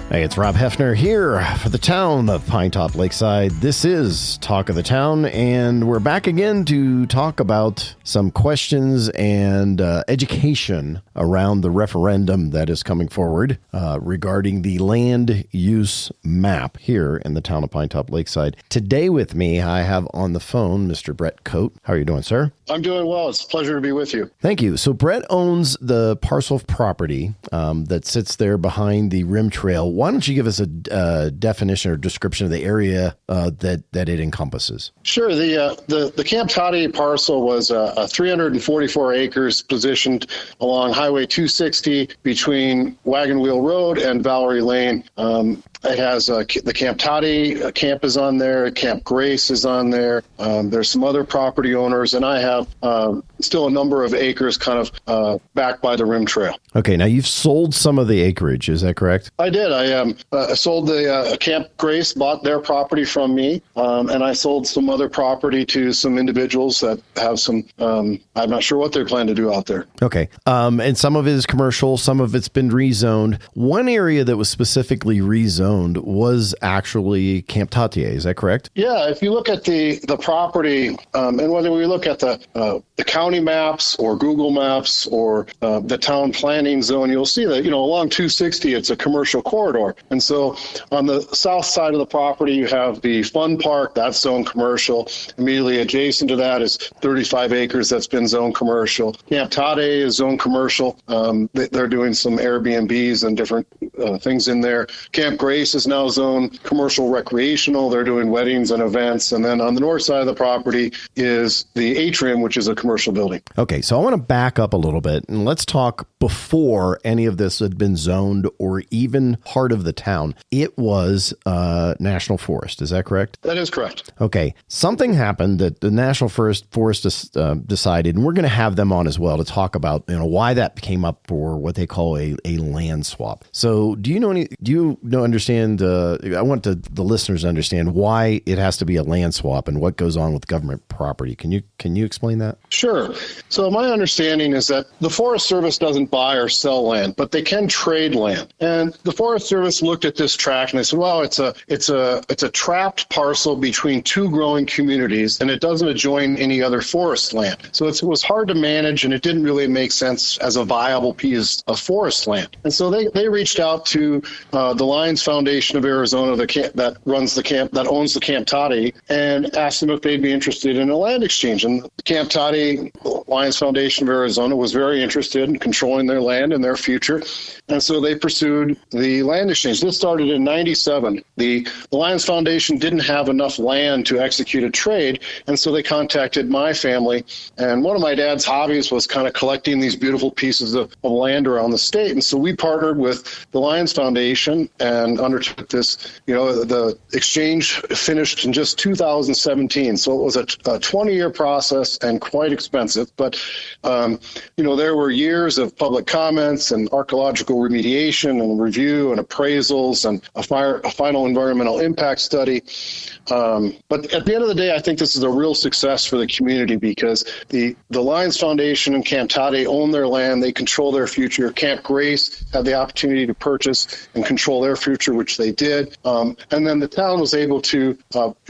Hey, it's Rob Hefner here for the town of Pinetop-Lakeside. This is Talk of the Town, and we're back again to talk about some questions and education around the referendum that is coming forward regarding the land use map here in the town of Pinetop-Lakeside. Today with me, I have on the phone Mr. Brett Cote. How are you doing, sir? I'm doing well. It's a pleasure to be with you. Thank you. So Brett owns the parcel of property that sits there behind the rim trail. Why don't you give us a definition or description of the area that it encompasses? Sure. The Camp Cote parcel was 344 acres positioned along Highway 260 between Wagon Wheel Road and Valerie Lane. It has the Camp Cote camp is on there. Camp Grace is on there. There's some other property owners, and I have still a number of acres kind of back by the rim trail. Okay. Now, you've sold some of the acreage. Is that correct? I did. I sold the Camp Grace, bought their property from me, and I sold some other property to some individuals that have some, I'm not sure what they plan to do out there. Okay. And some of it is commercial. Some of it's been rezoned. One area that was specifically rezoned was actually Camp Tatier. Is that correct? Yeah. If you look at the property, and whether we look at the county maps or Google Maps or the town planning zone, you'll see that, along 260, it's a commercial corridor. And so on the south side of the property, you have the fun park, that's zoned commercial. Immediately adjacent to that is 35 acres that's been zoned commercial. Camp Cote is zoned commercial. They're doing some Airbnbs and different things in there. Camp Grace is now zoned commercial recreational. They're doing weddings and events. And then on the north side of the property is the atrium, which is a commercial building. Okay, so I want to back up a little bit and let's talk before any of this had been zoned or even part of the town. It was National Forest. Is that correct? That is correct. Okay, something happened that the National Forest decided, and we're going to have them on as well to talk about why that came up for what they call a land swap. So do you understand? I want the listeners to understand why it has to be a land swap and what goes on with government property. Can you explain that? Sure. So my understanding is that the Forest Service doesn't buy or sell land, but they can trade land. And the Forest Service looked at this tract and they said, well, it's a trapped parcel between two growing communities, and it doesn't adjoin any other forest land. So it was hard to manage, and it didn't really make sense as a viable piece of forest land. And so they reached out to the Lions Foundation of Arizona, that owns the Camp Cote, and asked them if they'd be interested in a land exchange. And the Camp Cote Lions Foundation of Arizona was very interested in controlling their land and their future. And so they pursued the land exchange. This started in 97. The Lions Foundation didn't have enough land to execute a trade, and so they contacted my family. And one of my dad's hobbies was kind of collecting these beautiful pieces of land around the state. And so we partnered with the Lions Foundation and undertook this. The exchange finished in just 2017. So it was a 20-year process and quite expensive. But, there were years of public comments and archaeological remediation and review and appraisals and a final environmental impact study. But at the end of the day, I think this is a real success for the community because the Lions Foundation and Camp Cote own their land. They control their future. Camp Grace had the opportunity to purchase and control their future, which they did. And then the town was able to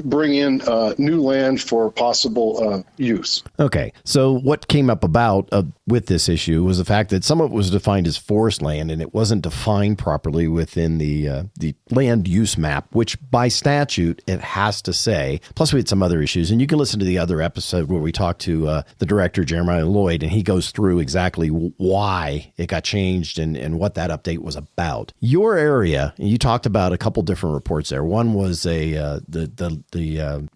bring in new land for possible use. Okay. So what came up about with this issue was the fact that some of it was defined as forest land, and it wasn't defined properly within the land use map, which by statute it has to say. Plus, we had some other issues, and you can listen to the other episode where we talked to the director, Jeremiah Lloyd, and he goes through exactly why it got changed and what that update was about. Your area, you talked about a couple different reports there. One was there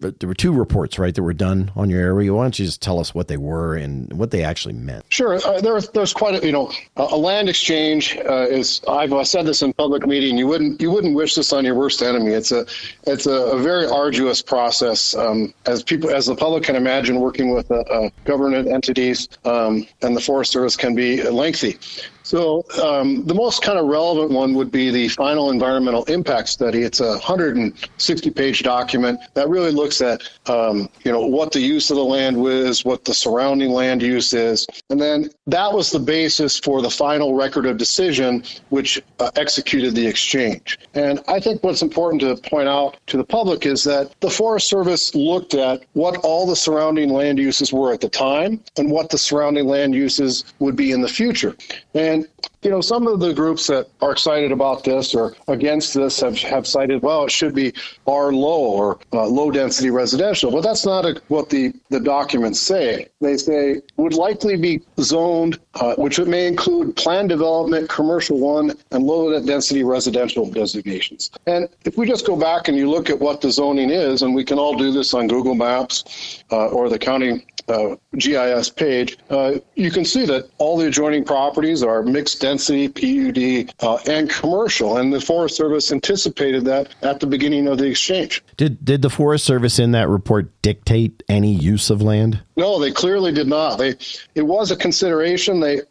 were two reports, right, that were done on your area. Why don't you just tell us what they were and what they actually meant? Sure. There's quite a land exchange is. I've said this in public meeting. You wouldn't wish this on your worst enemy. It's a very arduous process, as the public can imagine. Working with government entities and the Forest Service can be lengthy. So the most kind of relevant one would be the final environmental impact study. It's a 160-page document that really looks at, what the use of the land is, what the surrounding land use is. And then that was the basis for the final record of decision, which executed the exchange. And I think what's important to point out to the public is that the Forest Service looked at what all the surrounding land uses were at the time and what the surrounding land uses would be in the future. And some of the groups that are excited about this or against this have cited, well, it should be R-low or low-density residential. But that's not what the documents say. They say would likely be zoned, which may include planned development, commercial one, and low-density residential designations. And if we just go back and you look at what the zoning is, and we can all do this on Google Maps or the county GIS page, you can see that all the adjoining properties are mixed density, PUD, and commercial. And the Forest Service anticipated that at the beginning of the exchange. Did the Forest Service in that report dictate any use of land? No, they clearly did not. It was a consideration. They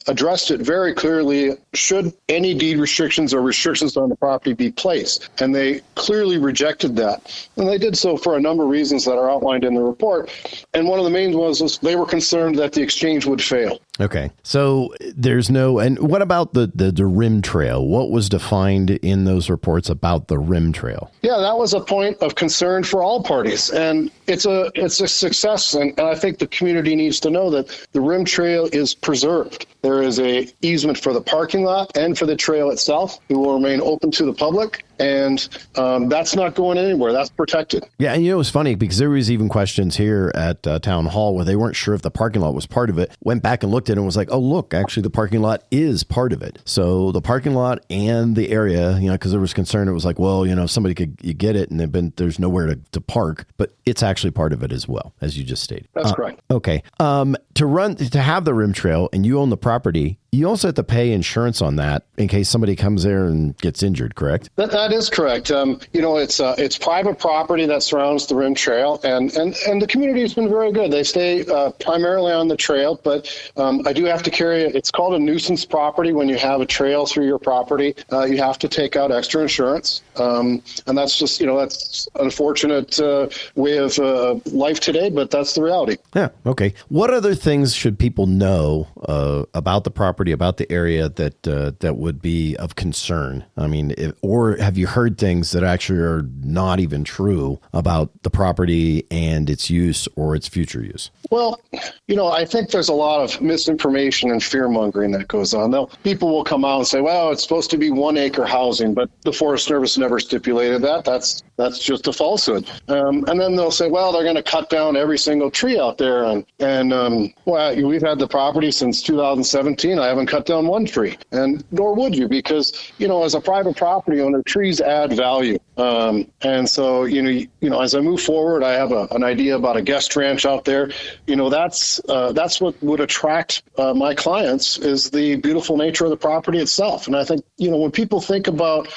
addressed it very clearly. Should any deed restrictions or restrictions on the property be placed? And they clearly rejected that. And they did so for a number of reasons that are outlined in the report. And one of the main was they were concerned that the exchange would fail. Okay. So there's and what about the rim trail? What was defined in those reports about the rim trail? Yeah, that was a point of concern for all parties. And it's a success. And I think the community needs to know that the rim trail is preserved. There is a easement for the parking lot and for the trail itself. It will remain open to the public. And that's not going anywhere. That's protected. Yeah. And it was funny because there was even questions here at Town Hall where they weren't sure if the parking lot was part of it. Went back and looked at it and was like, oh, look, actually, the parking lot is part of it. So the parking lot and the area, because there was concern. It was like, well, somebody could get it and there's nowhere to park. But it's actually part of it as well, as you just stated. That's correct. Okay. To have the rim trail and you own the property, you also have to pay insurance on that in case somebody comes there and gets injured, correct? That is correct. It's private property that surrounds the rim trail, and the community has been very good. They stay primarily on the trail, but I do have to carry it. It's called a nuisance property when you have a trail through your property. You have to take out extra insurance, and that's just that's unfortunate way of life today, but that's the reality. Yeah. Okay. What other things should people know about the property, about the area that would be of concern? I mean, or have you heard things that actually are not even true about the property and its use or its future use? Well, I think there's a lot of misinformation and fear mongering that goes on. People will come out and say, well, it's supposed to be 1 acre housing, but the Forest Service never stipulated that. That's just a falsehood. And then they'll say, well, they're going to cut down every single tree out there. And we've had the property since 2017. I haven't cut down one tree, and nor would you, because, as a private property owner, trees add value. And so, as I move forward, I have an idea about a guest ranch out there. That's what would attract my clients is the beautiful nature of the property itself. And I think, when people think about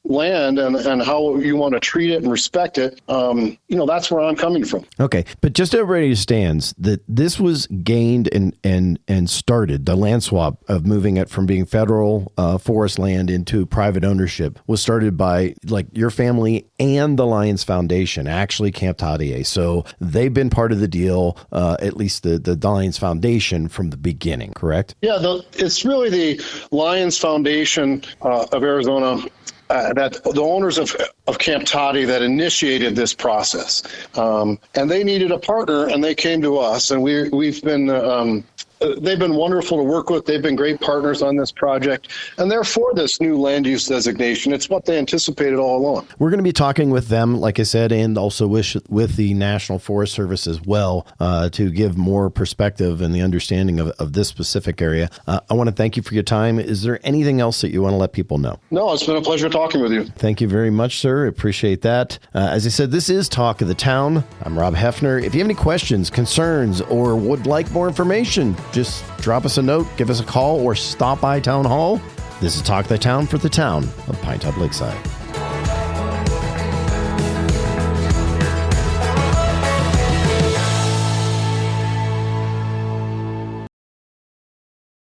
land and how you want to treat it and respect it, that's where I'm coming from. Okay. But just everybody understands that this was gained and started, the land swap of moving it from being federal forest land into private ownership was started by your family and the Lions Foundation, actually Camp Tadier. So they've been part of the deal, at least the Lions Foundation from the beginning, correct? Yeah, it's really the Lions Foundation of Arizona that the owners of Camp Tadier that initiated this process. And they needed a partner, and they came to us, and we've been they've been wonderful to work with. They've been great partners on this project, and they're for this new land use designation. It's what they anticipated all along. We're going to be talking with them, like I said, and also with the National Forest Service as well, to give more perspective and the understanding of this specific area. I want to thank you for your time. Is there anything else that you want to let people know? No, it's been a pleasure talking with you. Thank you very much, sir. Appreciate that. As I said, this is Talk of the Town. I'm Rob Hefner. If you have any questions, concerns, or would like more information, just drop us a note, give us a call, or stop by Town Hall. This is Talk of the Town for the town of Pinetop-Lakeside.